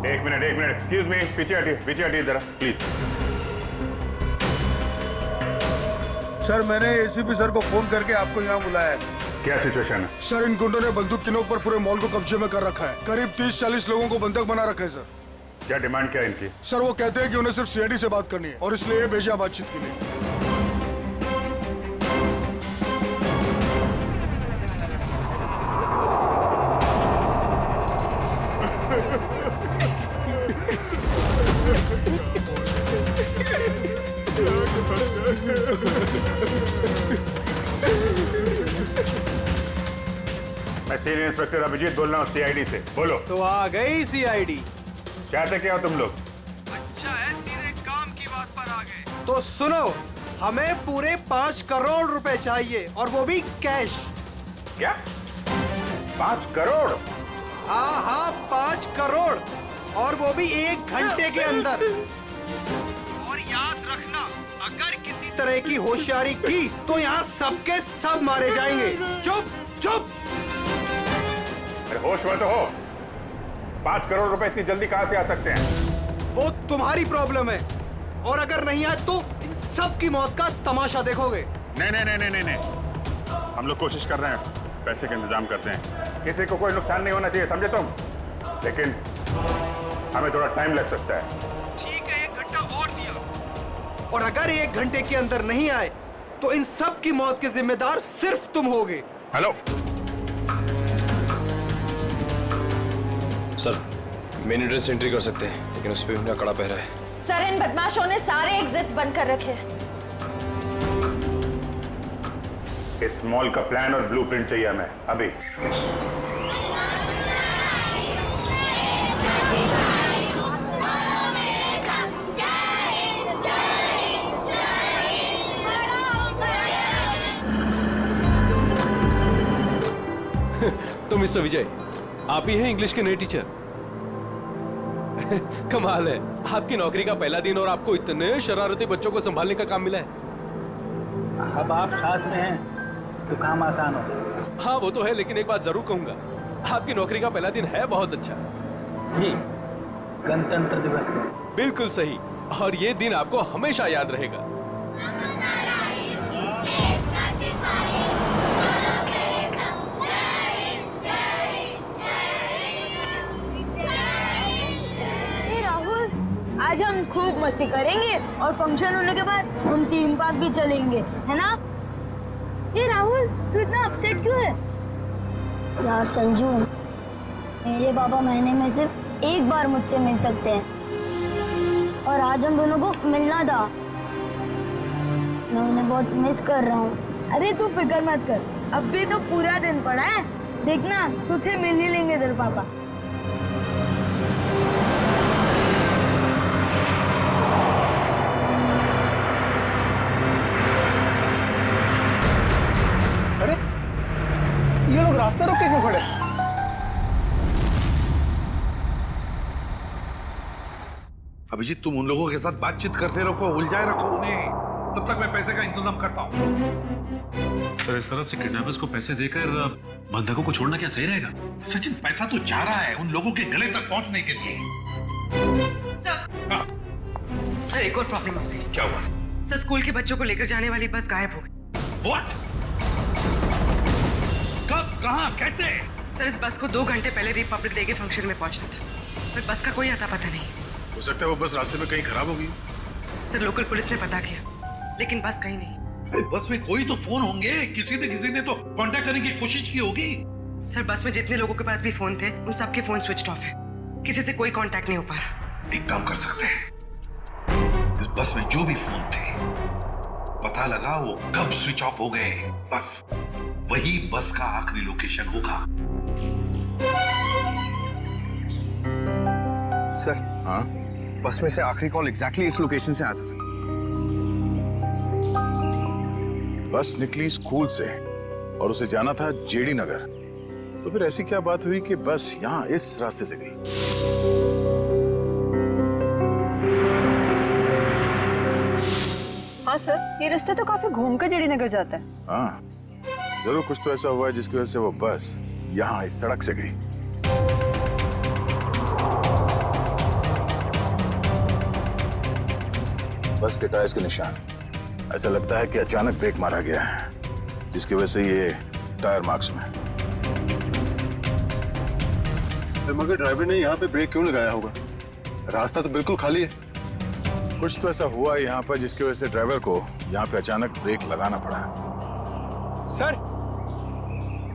एक minute excuse me, पीछे हटिए जरा प्लीज। सर मैंने एसीपी सर को फोन करके आपको यहाँ बुलाया है। क्या सिचुएशन है? सर इन गुंडों ने बंदूक की नोक पर पूरे मॉल को कब्जे में कर रखा है। करीब 30-40 लोगों को बंधक बना रखा है सर। क्या डिमांड क्या है इनकी? सर वो कहते हैं कि उन्हें सिर्फ सीआईडी से बात करनी है और इसलिए ये भेजा बातचीत के लिए। मैं सीनियर इंस्पेक्टर अभिजीत बोल रहा हूँ सीआईडी से। बोलो। तो आ गई सीआईडी। चाहते क्या हो तुम लोग? अच्छा है, सीधे काम की बात पर आ गए। तो सुनो, हमें पूरे 5 करोड़ रुपए चाहिए और वो भी कैश। क्या 5 करोड़? हाँ 5 करोड़ और वो भी 1 घंटे के अंदर। और याद रखना, अगर किसी तरह की होशियारी की तो यहाँ सबके सब मारे जाएंगे। चुप चुप। अरे होश में तो हो। 5 करोड़ रुपए इतनी जल्दी कहां से आ सकते हैं? वो तुम्हारी प्रॉब्लम है और अगर नहीं आए तो इन सब की मौत का तमाशा देखोगे। नहीं, हम लोग कोशिश कर रहे हैं, पैसे का इंतजाम करते हैं। किसी को कोई नुकसान नहीं होना चाहिए, समझे तुम? लेकिन हमें थोड़ा टाइम लग सकता है। ठीक है, 1 घंटा और दिया और अगर 1 घंटे के अंदर नहीं आए तो इन सब की मौत के जिम्मेदार सिर्फ तुम होगे। Hello sir, main entrance entry कर सकते हैं लेकिन उस पर उनका कड़ा पहरा है। सर इन बदमाशों ने सारे एग्जिट्स बंद कर रखे हैं। इस मॉल का प्लान और ब्लूप्रिंट चाहिए हमें अभी। तो मिस्टर विजय, आप ही हैं इंग्लिश के नए टीचर? कमाल है, आपकी नौकरी का पहला दिन और आपको इतने शरारती बच्चों को संभालने का काम मिला है। अब आप साथ में हैं तो काम आसान हो। हाँ वो तो है, लेकिन एक बात जरूर कहूंगा, आपकी नौकरी का पहला दिन है बहुत अच्छा। जी, गणतंत्र दिवस का। बिल्कुल सही, और ये दिन आपको हमेशा याद रहेगा। आज हम खूब मस्ती करेंगे और फंक्शन होने के बाद हम थीम पार्क भी चलेंगे, है ना? ये राहुल, तू इतना अपसेट क्यों है? यार संजू, मेरे पापा महीने में सिर्फ 1 बार मुझसे मिल सकते हैं और आज हम दोनों को मिलना था। मैं उन्हें बहुत मिस कर रहा हूँ। अरे तू फिक्र मत कर, अब भी तो पूरा दिन पड़ा है। देखना, तुझे मिल ही लेंगे तेरे पापा। ये लोग रास्ता रोक के क्यों खड़े? अभिजीत, तुम उन लोगों के साथ बातचीत करते रखो, उलझाए रखो उन्हें, तब तक मैं पैसे का इंतजाम करता हूँ। सर, इस तरह से किडनैपर्स को पैसे देकर बंधकों को छोड़ना क्या सही रहेगा? सचिन, पैसा तो जा रहा है उन लोगों के गले तक पहुंचने के लिए। सर एक और प्रॉब्लम हो गई। क्या हुआ? सर, स्कूल के बच्चों को लेकर जाने वाली बस गायब हो गई। What? कब, कहाँ, कैसे? सर, इस बस को 2 घंटे पहले रिपब्लिक डे के फंक्शन में पहुंचना था, पर बस का कोई अता पता नहीं। हो सकता है वो बस रास्ते में कहीं खराब हो गई। सर, लोकल पुलिस ने पता किया, लेकिन बस कहीं नहीं। अरे बस में कोई तो फोन होंगे, किसी ने तो कांटेक्ट करने की कोशिश की होगी। सर, बस में जितने लोगों के पास भी फोन थे, उन सबके फोन स्विच ऑफ है। किसी से कोई कांटेक्ट नहीं हो पा रहा। एक काम कर सकते हैं, इस बस में जो भी फोन थे, पता लगा वो कब स्विच ऑफ हो गए, बस वही बस का आखिरी लोकेशन होगा। सर, हाँ, बस में से आखिरी कॉल एग्जैक्टली इस लोकेशन से आता था। बस निकली स्कूल से और उसे जाना था जेडी नगर, तो फिर ऐसी क्या बात हुई कि बस यहाँ इस रास्ते से गई? हाँ सर, ये रास्ता तो काफी घूम कर जेडी नगर जाता है। हाँ, जरूर कुछ तो ऐसा हुआ है जिसकी वजह से वो बस यहाँ इस सड़क से गई। बस के टायर्स के निशान। ऐसा लगता है कि अचानक ब्रेक मारा गया है, जिसकी वजह से ये टायर मार्क्स में। मगर ड्राइवर ने यहाँ पे ब्रेक क्यों लगाया होगा? रास्ता तो बिल्कुल खाली है। कुछ तो ऐसा हुआ यहाँ पर जिसकी वजह से ड्राइवर को यहाँ पे अचानक ब्रेक लगाना पड़ा। Sir,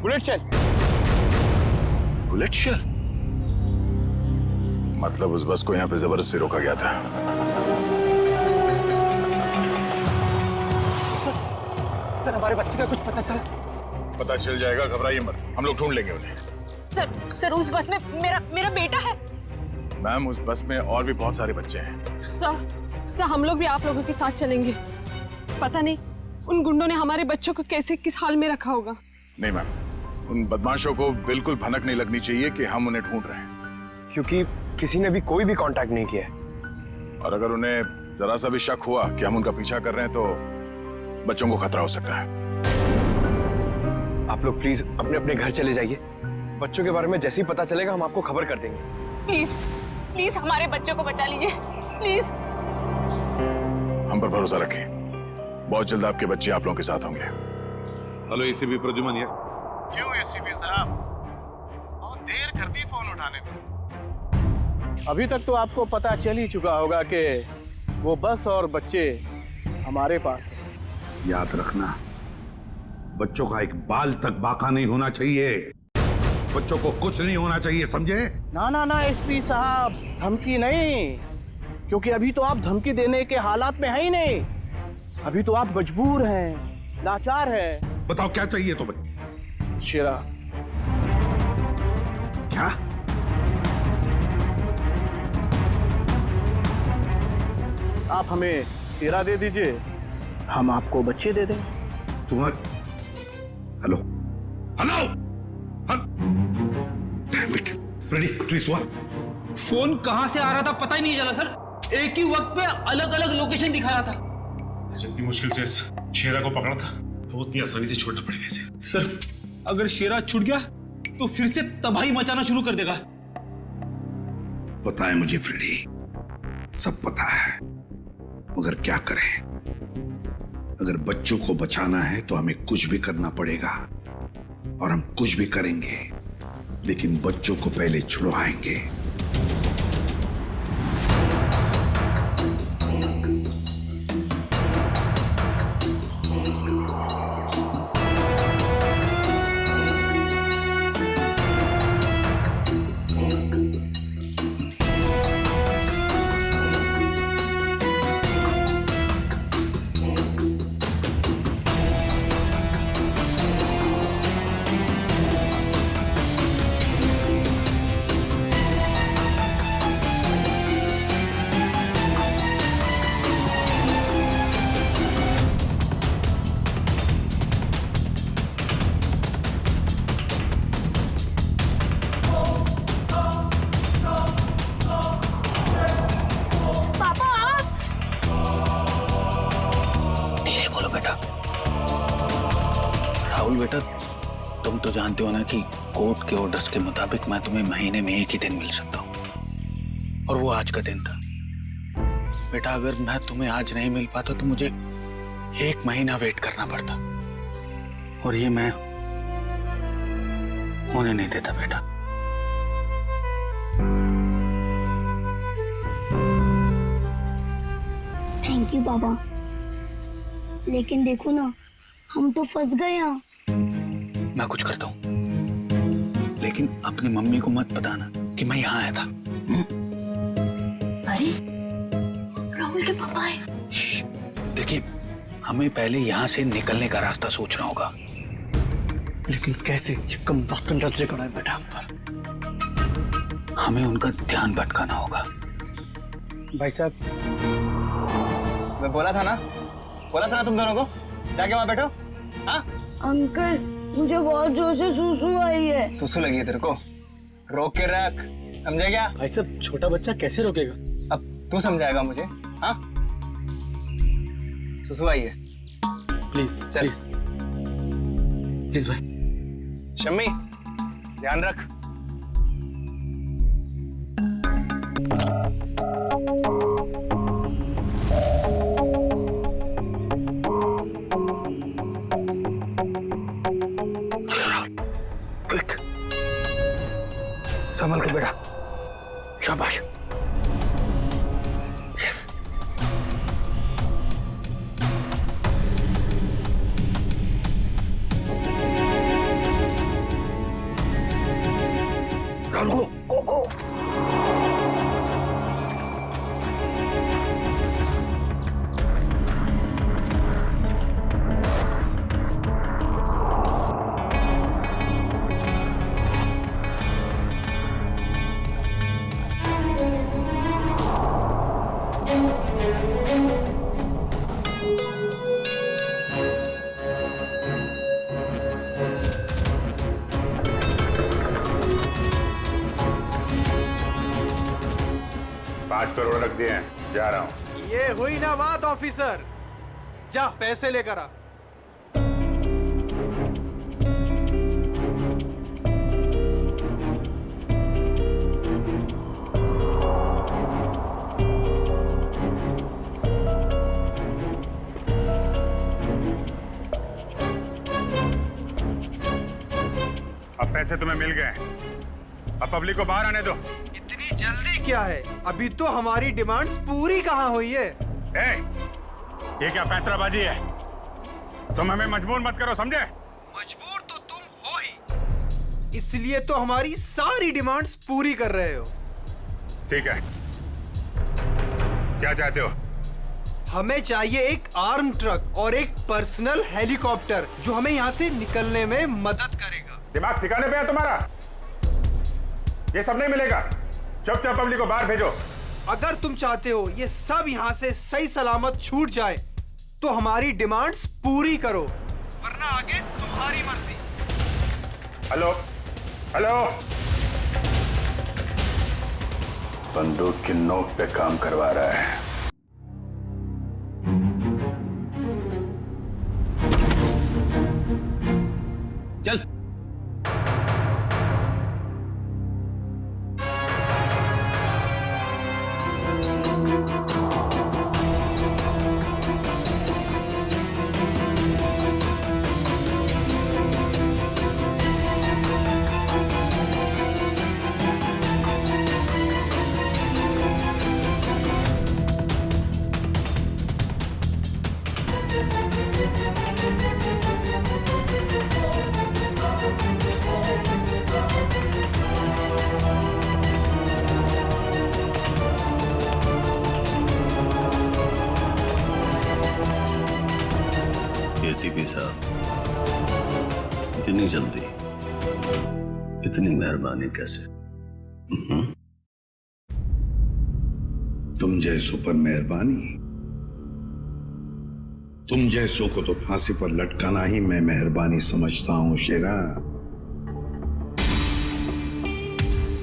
bullet shell. Bullet shell? मतलब उस बस को यहाँ पे जबरदस्ती रोका गया था। सर, हमारे बच्चे का कुछ पता चला? पता चल जाएगा, घबराइए मत, हम लोग ढूंढ लेंगे उन्हें। सर उस बस में मेरा बेटा है। मैम, उस बस में और भी बहुत सारे बच्चे हैं। सर हम लोग भी आप लोगों के साथ चलेंगे। पता नहीं उन गुंडों ने हमारे बच्चों को कैसे किस हाल में रखा होगा। नहीं मैम, उन बदमाशों को बिल्कुल भनक नहीं लगनी चाहिए कि हम उन्हें ढूंढ रहे हैं, क्योंकि किसी ने भी कोई भी कांटेक्ट नहीं किया है। और अगर उन्हें जरा सा भी शक हुआ कि हम उनका पीछा कर रहे हैं तो बच्चों को खतरा हो सकता है। आप लोग प्लीज अपने अपने घर चले जाइए। बच्चों के बारे में जैसे ही पता चलेगा हम आपको खबर कर देंगे। प्लीज हमारे बच्चों को बचा लीजिए, प्लीज। हम पर भरोसा रखें, बहुत जल्द आपके बच्चे आप लोगों के साथ होंगे। हेलो एसीपी प्रद्युमन है। क्यों एसीपी साहब, बहुत देर कर दी फोन उठाने में। अभी तक तो आपको पता चल ही चुका होगा कि वो बस और बच्चे हमारे पास हैं। याद रखना, बच्चों का एक बाल तक बाका नहीं होना चाहिए। बच्चों को कुछ नहीं होना चाहिए, समझे? ना एसपी साहब, धमकी नहीं, क्योंकि अभी तो आप धमकी देने के हालात में है ही नहीं। अभी तो आप मजबूर हैं, लाचार हैं। बताओ क्या चाहिए तुम्हें? शेरा। क्या? आप हमें शेरा दे दीजिए, हम आपको बच्चे दे देंगे। तुम्हारे हेलो फ्रेडी, प्लीज हुआ। फोन कहां से आ रहा था पता ही नहीं चला सर। एक ही वक्त पे अलग अलग लोकेशन दिखा रहा था। जितनी मुश्किल से इस शेरा को पकड़ा था, वो उतनी आसानी से छोड़ना पड़ेगा इसे। सर, अगर शेरा छूट गया तो फिर से तबाही मचाना शुरू कर देगा। पता है मुझे फ्रेडी, सब पता है, मगर क्या करें? अगर बच्चों को बचाना है तो हमें कुछ भी करना पड़ेगा, और हम कुछ भी करेंगे, लेकिन बच्चों को पहले छुड़वाएंगे। बेटा, तुम तो जानते हो ना कि कोर्ट के ऑर्डर्स के मुताबिक मैं तुम्हें महीने में एक ही दिन मिल सकता हूँ, और वो आज का दिन था। बेटा, अगर मैं तुम्हें आज नहीं मिल पाता तो मुझे 1 महीना वेट करना पड़ता, और ये मैं होने नहीं देता बेटा। थैंक यू पापा, लेकिन देखो ना, हम तो फंस गए यहाँ। मैं कुछ करता हूँ, लेकिन अपनी मम्मी को मत बताना कि मैं यहाँ आया था। अरे राहुल के पापा है। देखिए, हमें पहले यहाँ से निकलने का रास्ता सोचना होगा। लेकिन कैसे? ये कम वक्त नजर खड़ा है बेटा हम पर। हमें उनका ध्यान भटकाना होगा। भाई साहब, मैं बोला था ना तुम दोनों को, जाके वहां बैठो। हाँ अंकल, मुझे बहुत जोर से सुसु आई है। सुसु लगी है तेरे को? रोक के रख, समझे क्या? भाई साहब, छोटा बच्चा कैसे रोकेगा? अब तू समझाएगा मुझे? हाँ, सुसु आई है। प्लीज चल, प्लीज भाई। शम्मी, ध्यान रख। शाबाश। यस। राहुल गो गो। करोड़ रख दिए हैं, जा रहा हूं। ये हुई ना बात ऑफिसर, जा पैसे लेकर आ। अब पैसे तुम्हें मिल गए, अब पब्लिक को बाहर आने दो। इतनी जल्दी क्या है, अभी तो हमारी डिमांड्स पूरी कहाँ हुई है। ये क्या पैंतराबाजी है? तुम हमें मजबूर मत करो, समझे? मजबूर तो तुम हो ही, इसलिए तो हमारी सारी डिमांड्स पूरी कर रहे हो। ठीक है, क्या चाहते हो? हमें चाहिए एक आर्म ट्रक और एक पर्सनल हेलीकॉप्टर जो हमें यहाँ से निकलने में मदद करेगा। दिमाग ठिकाने पे है तुम्हारा? ये सब नहीं मिलेगा, चुपचाप पब्लिक को बाहर भेजो। अगर तुम चाहते हो ये सब यहाँ से सही सलामत छूट जाए तो हमारी डिमांड्स पूरी करो, वरना आगे तुम्हारी मर्जी। हेलो हेलो, बंदूक की नोक पे काम करवा रहा है। चल। एसीपी साहब, इतनी जल्दी, इतनी मेहरबानी कैसे? तुम जैसों पर मेहरबानी? तुम जैसों को तो फांसी पर लटकाना ही मैं मेहरबानी समझता हूं शेरा।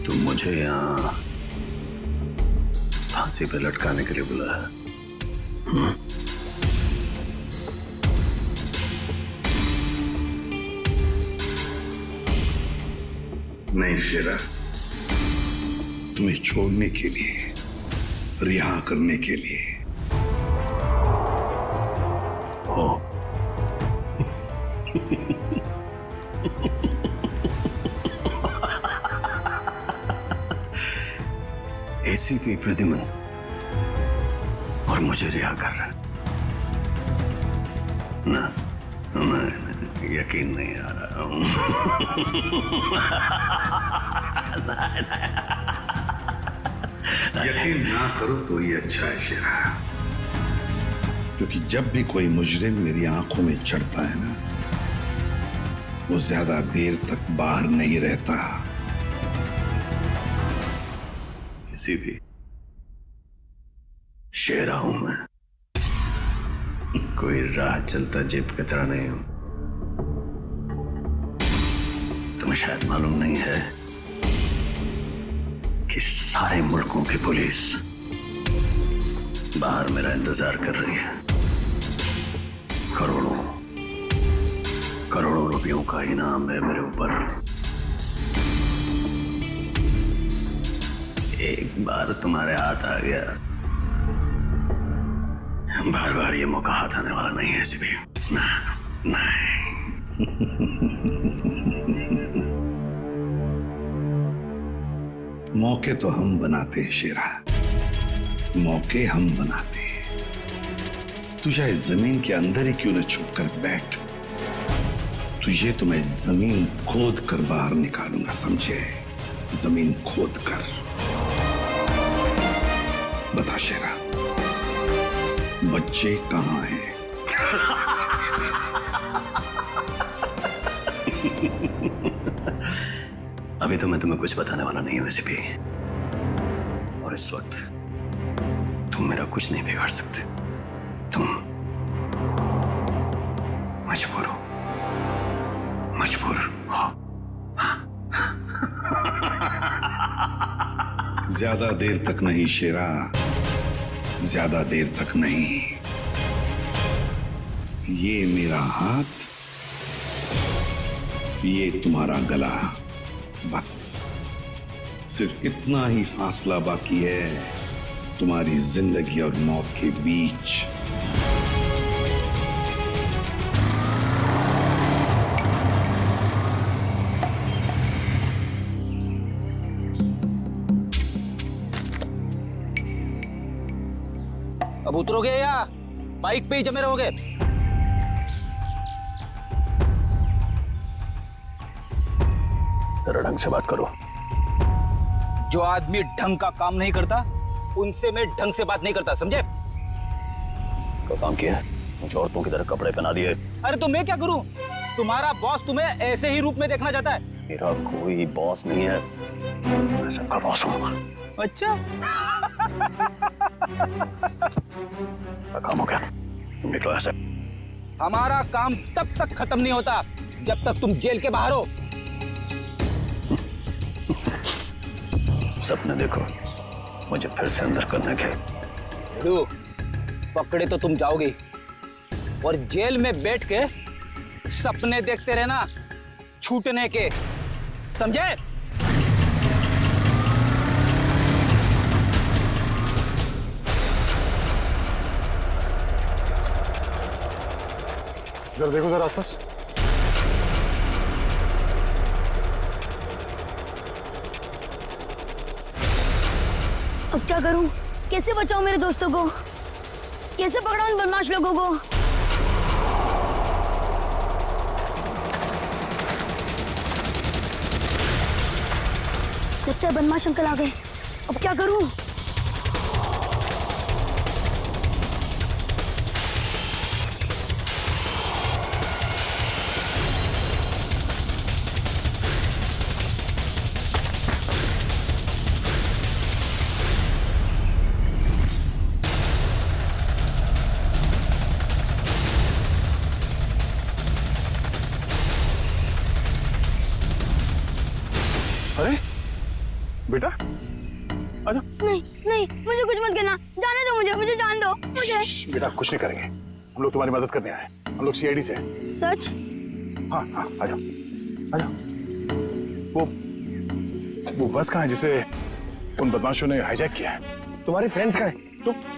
तुम मुझे यहां फांसी पे लटकाने के लिए बुलाया? नहीं शेरा, तुम्हें छोड़ने के लिए, रिहा करने के लिए। हो एसीपी प्रद्युमन और मुझे रिहा कर रहा है ना? यकीन नहीं आ रहा। यकीन ना करो तो ये अच्छा है शेरा, क्योंकि जब भी कोई मुजरिम मेरी आंखों में चढ़ता है ना, वो ज्यादा देर तक बाहर नहीं रहता। इसी भी शेरा हूं मैं, कोई राह चलता जेब कतरा नहीं हूं। तुम्हें शायद मालूम नहीं है कि सारे मुल्कों की पुलिस बाहर मेरा इंतजार कर रही है। करोड़ों करोड़ों रुपयों का इनाम है मेरे ऊपर। एक बार तुम्हारे हाथ आ गया, बार बार ये मौका हाथ आने वाला नहीं है ऐसे भी। नहीं। मौके तो हम बनाते हैं शेरा, मौके हम बनाते हैं। तू चाहे जमीन के अंदर ही क्यों न छुप कर बैठ, तुझे तो मैं जमीन खोद कर बाहर निकालूंगा, समझे? जमीन खोद कर। बता शेरा, बच्चे कहाँ हैं? अभी तो मैं तुम्हें कुछ बताने वाला नहीं हूं एसीपी, और इस वक्त तुम मेरा कुछ नहीं बिगाड़ सकते। तुम मजबूर हो, मजबूर हो। ज्यादा देर तक नहीं शेरा, ज्यादा देर तक नहीं। ये मेरा हाथ, ये तुम्हारा गला, बस सिर्फ इतना ही फासला बाकी है तुम्हारी जिंदगी और मौत के बीच। अब उतरोगे या बाइक पे ही जमे रहोगे? जरा ढंग से बात करो। जो आदमी ढंग का काम नहीं करता उनसे मैं ढंग से बात नहीं करता, समझे? क्या काम किया? मुझे औरतों की तरह कपड़े पहना दिए। अरे तो मैं क्या करूं? तुम्हारा बॉस तुम्हें ऐसे ही रूप में देखना चाहता है। मेरा कोई बॉस नहीं है, मैं सबका बॉस हूं। अच्छा। काम हो गया, तुम निकलो ऐसे। हमारा काम तब तक खत्म नहीं होता जब तक तुम जेल के बाहर हो। सपने देखो मुझे फिर से अंदर करने के। पकड़े तो तुम जाओगे और जेल में बैठ के सपने देखते रहना छूटने के, समझे? जरा देखो जरा आसपास। अब क्या करूं? कैसे बचाऊं मेरे दोस्तों को? कैसे पकड़ाऊं इन बदमाश लोगों को? लगता है बदमाश अंकल आ गए। अब क्या करूं? अरे बेटा आजा। नहीं नहीं, मुझे कुछ मत करना, जाने दो मुझे, मुझे जान दो मुझे। बेटा कुछ नहीं करेंगे, हम लोग तुम्हारी मदद करने आए, हम लोग सीआईडी से। सच? हाँ हाँ आजा आजा। वो बस कहाँ है जिसे उन बदमाशों ने हाईजैक किया है? तुम्हारे फ्रेंड्स कहाँ हैं?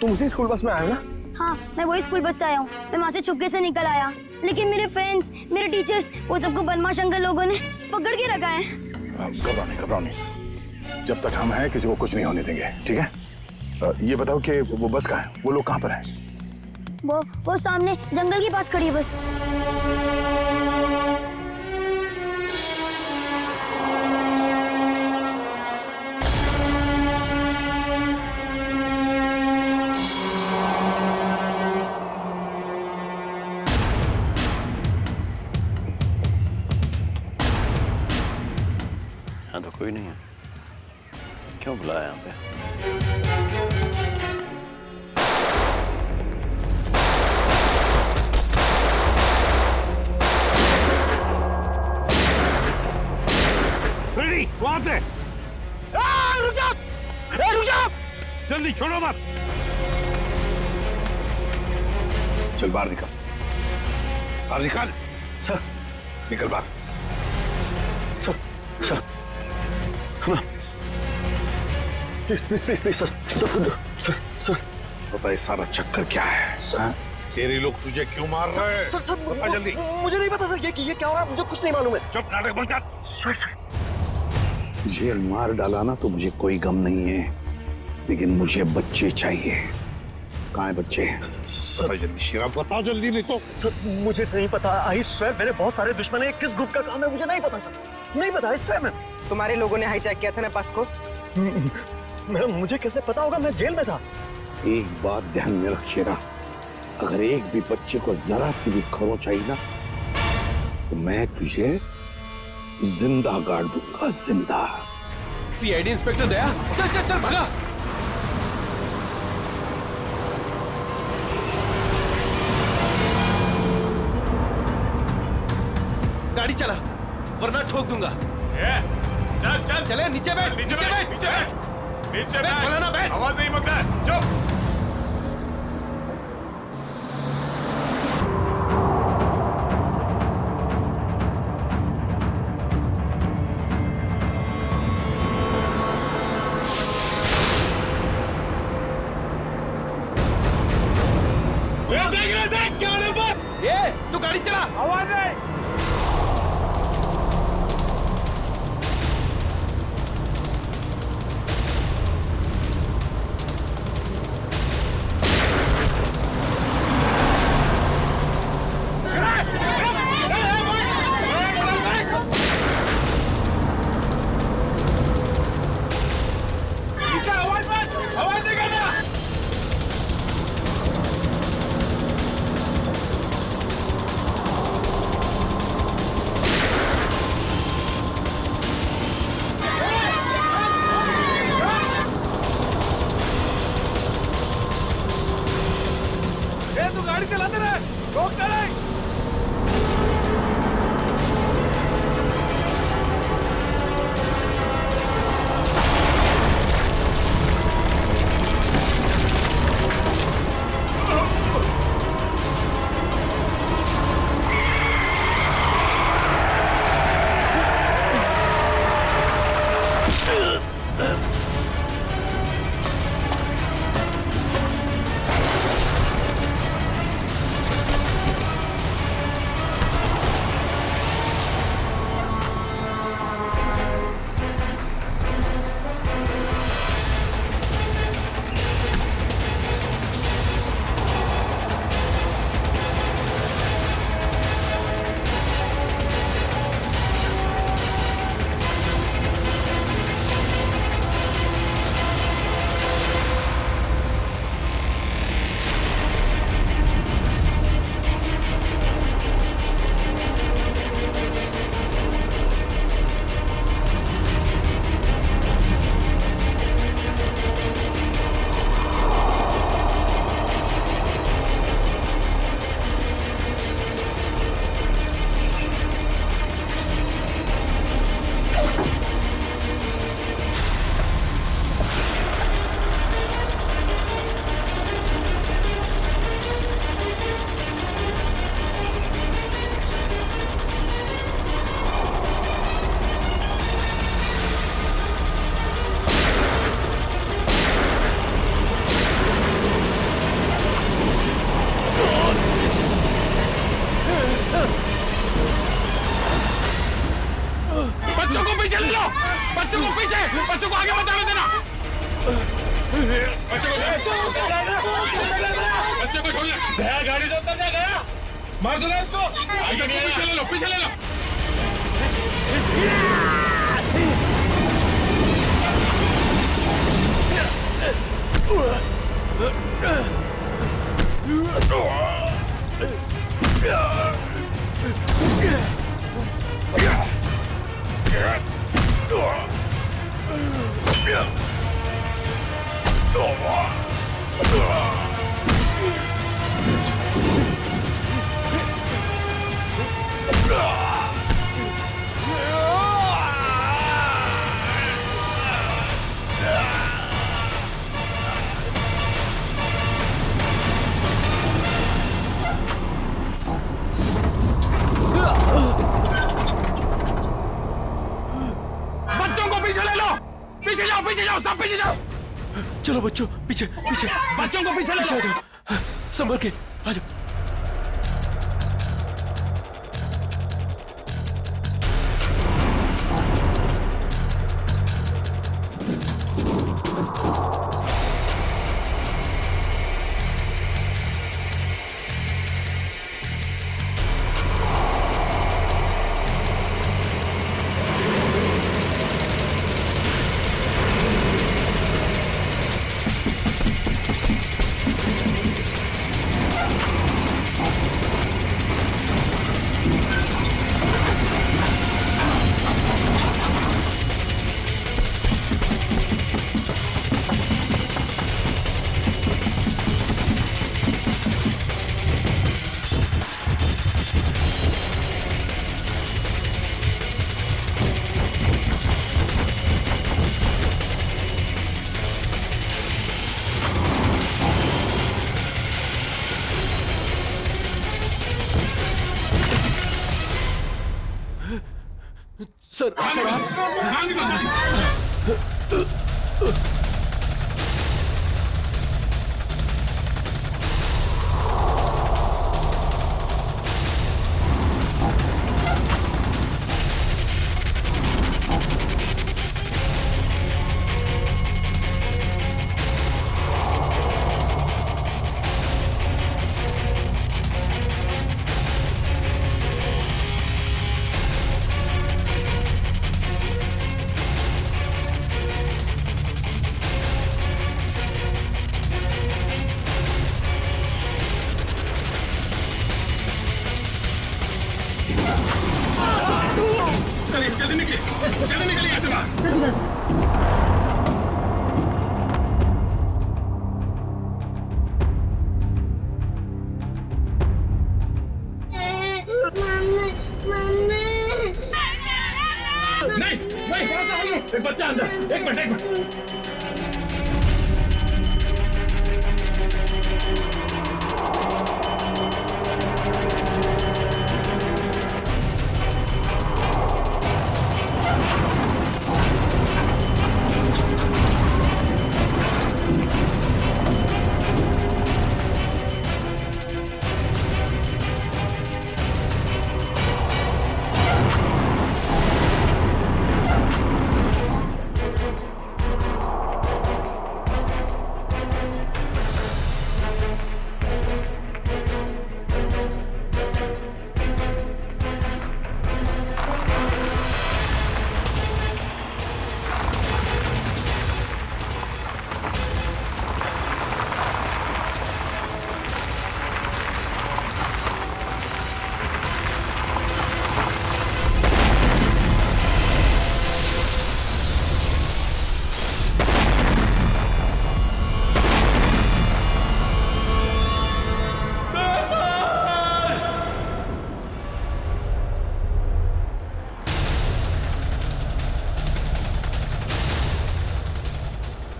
तुम उसी स्कूल बस में आए हो ना? हाँ, मैं वही स्कूल बस से आया हूँ। मैं वहाँ से चुपके से निकल आया, लेकिन मेरे फ्रेंड्स, मेरे टीचर्स, वो सबको बदमाश अंकल लोगों ने पकड़ के रखा है। घबराओ नहीं, जब तक हम हैं किसी को कुछ नहीं होने देंगे, ठीक है? ये बताओ कि वो बस कहाँ है, वो लोग कहाँ पर हैं? वो सामने जंगल के पास खड़ी है बस। यहाँ तो कोई नहीं है, क्यों बुलाया यहाँ पे? रेडी, वहां से। रुक जाओ, रुक जाओ, जल्दी छोड़ो मत। चल बाहर निकल, बाहर निकल। सर निकल बाहर। सर प्लीज सर सर पता है सारा चक्कर क्या है? सर तेरे लोग तुझे क्यों मार रहे हैं? सर बता जल्दी। मुझे नहीं पता सर, ये क्या हो रहा है, मुझे कुछ नहीं मालूम है। चुप, नाटक बंद कर। सर जेल मार डाला ना तो मुझे कोई गम नहीं है, लेकिन मुझे बच्चे चाहिए। कहाँ है बच्चे? बता जल्दी शेरा, बता जल्दी, नहीं तो। सर मुझे नहीं पता, आई स्वेयर मेरे बहुत सारे दुश्मन हैं, किस ग्रुप का काम है मुझे नहीं पता सर, नहीं पता, आई स्वेयर। तुम्हारे लोगों ने हाईजैक किया था ना पास को? मुझे कैसे पता होगा, मैं जेल में था। एक बात ध्यान में रख शेरा, अगर एक भी बच्चे को जरा सी भी खरोंच आई ना तो मैं तुझे जिंदा गाड़ दूंगा, जिंदा। सीआईडी इंस्पेक्टर दया, चल चल चल भागा। गाड़ी चला वरना ठोक दूंगा। चल चल चले, नीचे बैठ, नीचे बैठ, नीचे बैठ, नीचे बैठ, बोला ना बैठ। आवाज नहीं मत कर, चुप। देख गाड़ी पर, ये तू गाड़ी चला, आवाज नहीं। बच्चों को पीछे, बच्चों को आगे मत आने देना। बच्चों को छोड़ दे। गाड़ी से उतर जा, गया मार दो इसको। पीछे ले लो, पीछे ले लो। पीछे जाओ, सब पीछे जाओ। चलो बच्चों, पीछे पीछे। बच्चों को पीछे ले लो। संभल के आ जाओ। सर चलिए जल्दी निकलिए यहाँ से बाहर। नहीं, एक बच्चा अंदर, एक मिनट।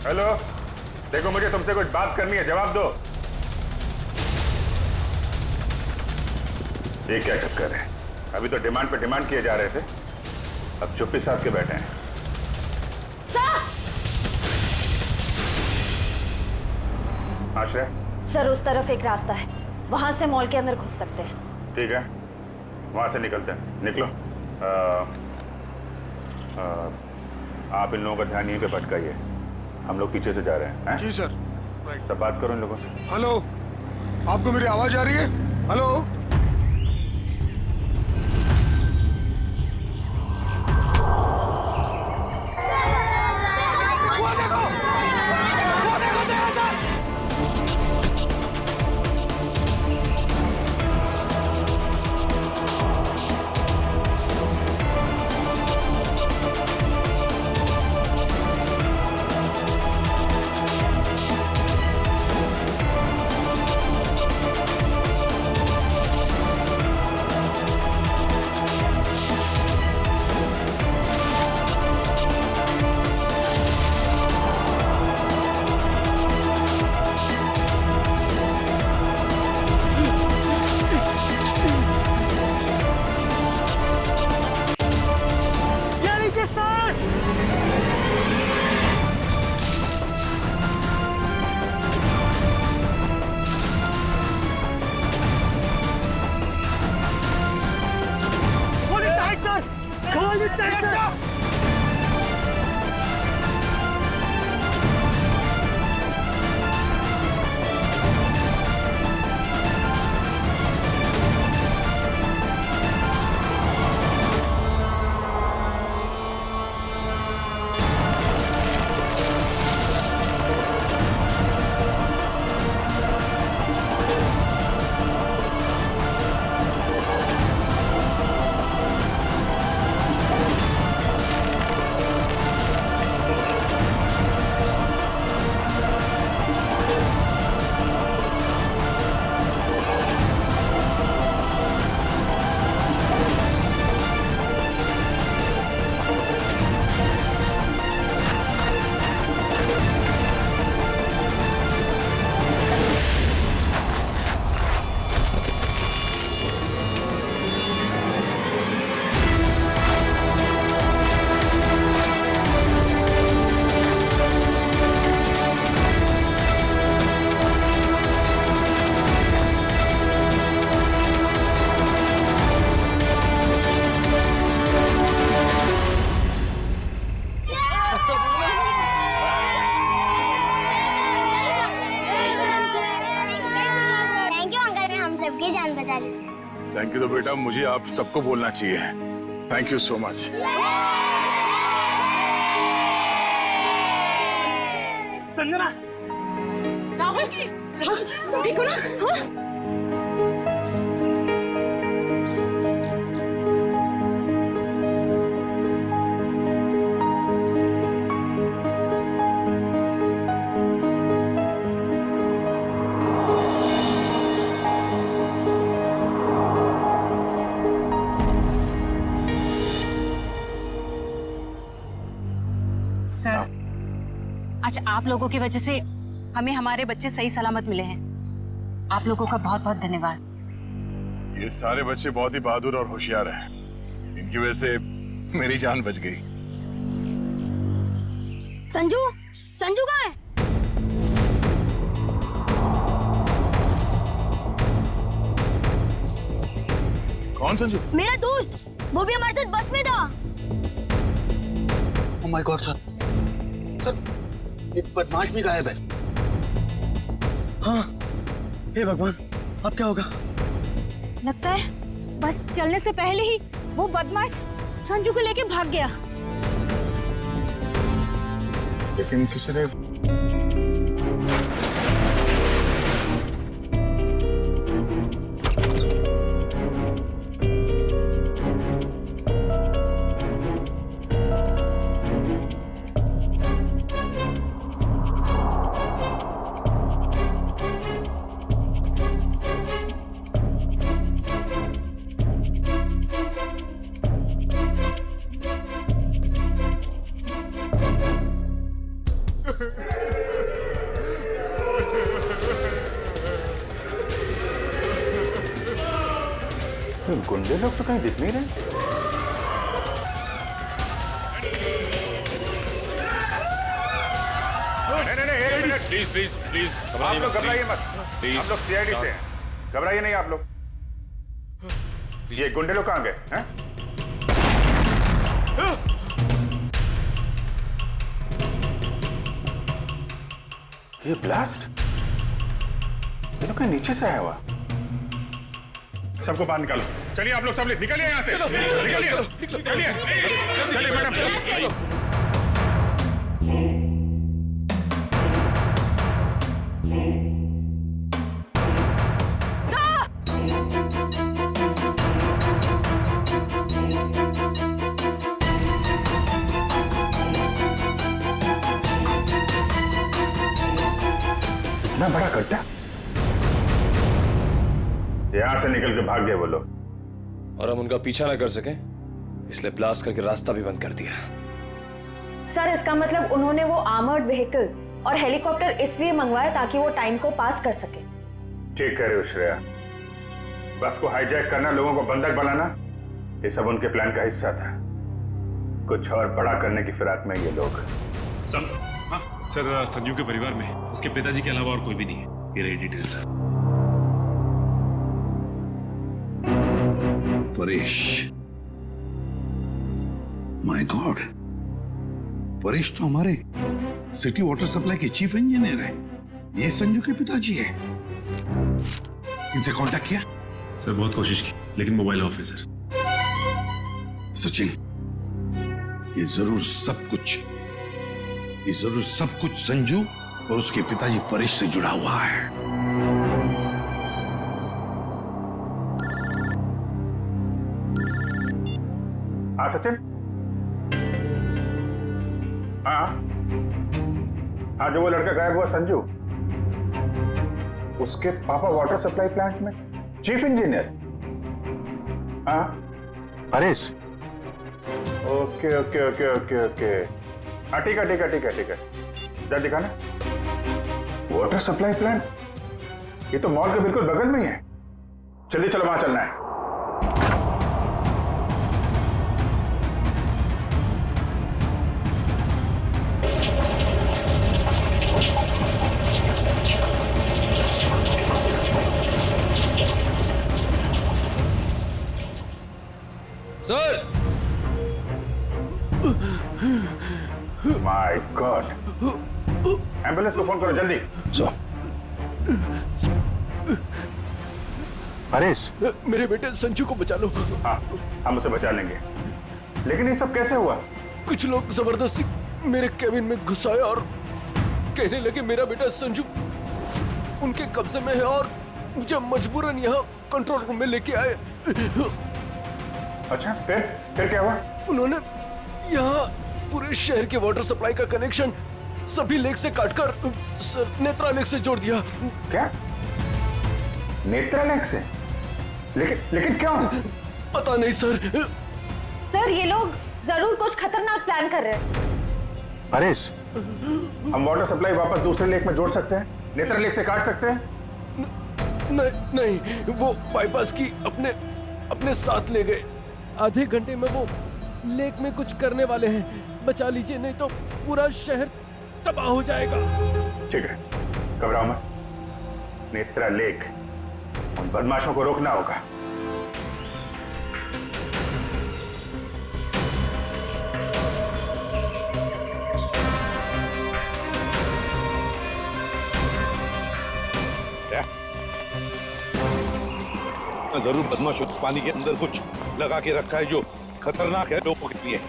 हेलो, देखो मुझे तुमसे कुछ बात करनी है, जवाब दो। ये क्या चक्कर है? अभी तो डिमांड पे डिमांड किए जा रहे थे, अब चुप्पी साध के बैठे हैं। आश्रय, सर उस तरफ एक रास्ता है, वहां से मॉल के अंदर घुस सकते हैं। ठीक है, वहां से निकलते हैं। निकलो। आप इन लोगों का ध्यान यहीं पे भटकाइए, हम लोग पीछे से जा रहे हैं। जी सर। तब बात करो इन लोगों से। हेलो, आपको मेरी आवाज आ रही है? हेलो। बजा ली। थैंक यू तो बेटा मुझे आप सबको बोलना चाहिए। Thank you so much. Sanjana, Rahul तुम ठीक हो ना? हाँ? सर, आज आप लोगों की वजह से हमें हमारे बच्चे सही सलामत मिले हैं। आप लोगों का बहुत बहुत धन्यवाद। ये सारे बच्चे बहुत ही बहादुर और होशियार हैं। इनकी वजह से मेरी जान बच गई। संजू, संजू कहाँ है? कौन संजू? मेरा दोस्त, वो भी हमारे साथ बस में था। ओह माय गॉड सर, ये बदमाश भी गायब है। हाँ, हे भगवान, अब क्या होगा? लगता है बस चलने से पहले ही वो बदमाश संजू को लेके भाग गया। लेकिन किसी ने गुंडे लोग तो कहीं दिख नहीं रहे। नहीं, एक मिनट। प्लीज प्लीज प्लीज आप लोग घबराइए मत। आप लोग सीआईडी से हैं, घबराइए नहीं आप लोग। ये गुंडे लोग कहाँ गए हैं? ये ब्लास्ट ये तो कहीं नीचे से आया हुआ। सबको बाहर निकालो। चलिए आप लोग सब निकलिए यहाँ से। निकलिए चलिए मैडम। इतना बड़ा गड्ढा, यहां से निकल के भाग गए वो लोग। और हम उनका पीछा ना कर सके इसलिए ब्लास्ट करके रास्ता भी बंद कर दिया। सर, इसका मतलब उन्होंने वो आर्मर्ड व्हीकल और हेलीकॉप्टर इसलिए मंगवाया ताकि वो टाइम को पास कर सके। ठीक कह रहे हो श्रेया। बस को हाईजैक करना, लोगों को बंधक बनाना, ये सब उनके प्लान का हिस्सा था। कुछ और बड़ा करने की फिराक में ये लोग। सर, संजू के परिवार में उसके पिताजी के अलावा और कोई भी नहीं है। ये रही details. Paresh, my God, Paresh तो हमारे सिटी वाटर सप्लाई के चीफ इंजीनियर है। ये संजू के पिताजी है। इनसे कांटेक्ट किया? सर, बहुत कोशिश की लेकिन मोबाइल ऑफ है सर। सचिन, ये जरूर सब कुछ संजू और उसके पिताजी परेश से जुड़ा हुआ है। हाँ सचिन। हाँ, जो वो लड़का गायब हुआ संजू, उसके पापा वाटर सप्लाई प्लांट में चीफ इंजीनियर। हाँ Paresh. Okay okay okay okay okay. हाँ ठीक है। जा दिखाना। वाटर सप्लाई प्लांट, ये तो मॉल के बिल्कुल बगल में ही है। जल्दी चलो, वहां चलना है। सर, माय गॉड, एम्बुलेंस को फोन करो जल्दी। परेश, मेरे बेटे संजू को बचा लो। हाँ, हम उसे बचा लेंगे, लेकिन ये सब कैसे हुआ? कुछ लोग जबरदस्ती मेरे केबिन में घुसाए और कहने लगे मेरा बेटा संजू उनके कब्जे में है और मुझे मजबूरन यहाँ कंट्रोल रूम में लेके आए। अच्छा, फिर क्या हुआ? उन्होंने यहाँ पूरे शहर के वाटर सप्लाई का कनेक्शन सभी लेक से काटकर सर नेत्रा लेक से जोड़ दिया। क्या? नेत्रा लेक से? लेकिन क्यों? पता नहीं सर। सर ये लोग जरूर कुछ खतरनाक प्लान कर रहे हैं। परेश, हम वाटर सप्लाई वापस दूसरे लेक में जोड़ सकते हैं, नेत्रा लेक से काट सकते हैं? नहीं, वो बाईपास की अपने साथ ले गए। आधे घंटे में वो लेक में कुछ करने वाले हैं। बचा लीजिए, नहीं तो पूरा शहर तबाह हो जाएगा। ठीक है, घबराओ मत। नेत्रा लेक, उन बदमाशों को रोकना होगा। जरूर बदमाशों ने पानी के अंदर कुछ लगा के रखा है जो खतरनाक है लोगों के लिए।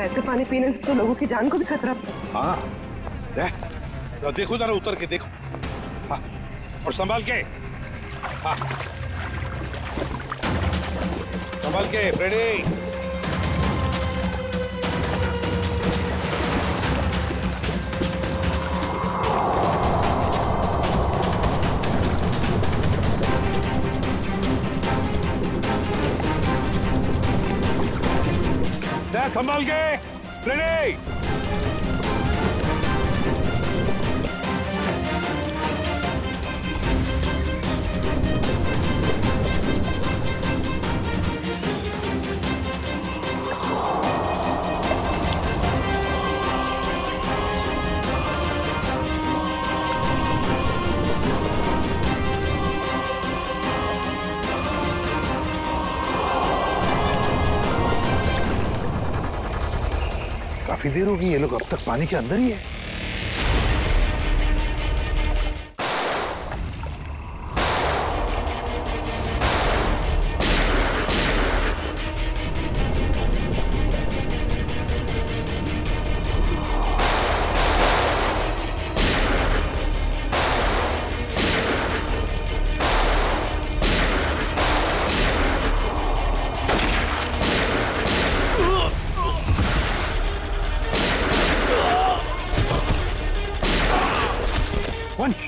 ऐसे पानी पीने से तो लोगों की जान को भी खतरा हो सकता है। हाँ, तो देखो जरा, उतर के देखो। हाँ, और संभाल के। हाँ, संभाल के फ्रेडी। संभाल के फ्रेडी। काफी देर होगी, ये लोग अब तक पानी के अंदर ही है।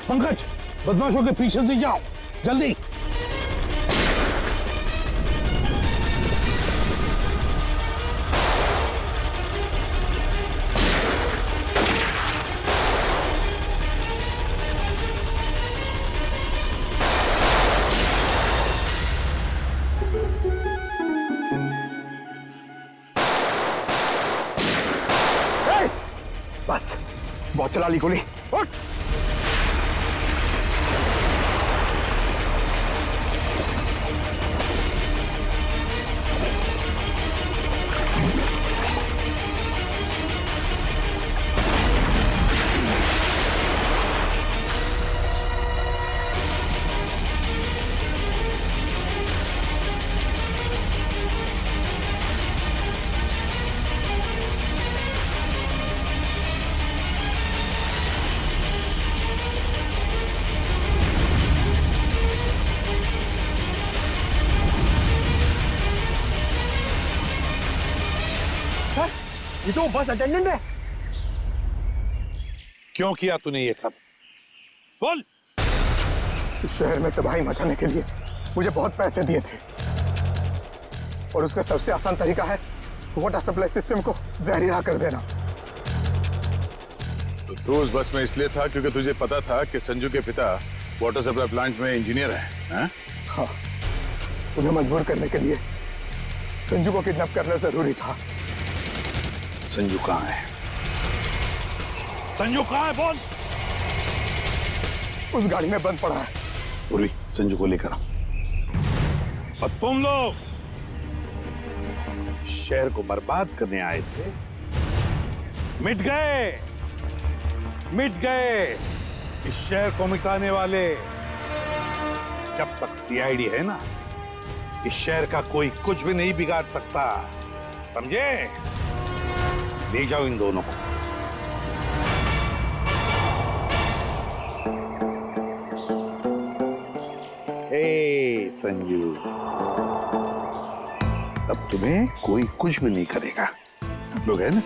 पंकज, बदमाशों के पीछे से जाओ, जल्दी। बस, बहुत चला ली गोली। उठ! ये तो बस अटेंडेंट है। क्यों किया तूने ये सब? बोल। इस शहर में तबाही मचाने के लिए मुझे बहुत पैसे दिए थे और उसका सबसे आसान तरीका है वाटर सप्लाई सिस्टम को जहरीला कर देना। तो तू उस बस में इसलिए था क्योंकि तुझे पता था कि संजू के पिता वाटर सप्लाई प्लांट में इंजीनियर हैं? हाँ, उन्हें मजबूर करने के लिए संजू को किडनैप करना जरूरी था। संजू कहाँ है? संजू कहाँ है? बोल। उस गाड़ी में बंद पड़ा है। पूर्वी, संजू को लेकर आओ। और तुम लोग शहर को बर्बाद करने आए थे, मिट गए, मिट गए। इस शहर को मिटाने वाले जब तक सीआईडी है ना, इस शहर का कोई कुछ भी नहीं बिगाड़ सकता, समझे? ले जाओ इन दोनों को। ए संजू, अब तुम्हें कोई कुछ भी नहीं करेगा। हम लोग है ना,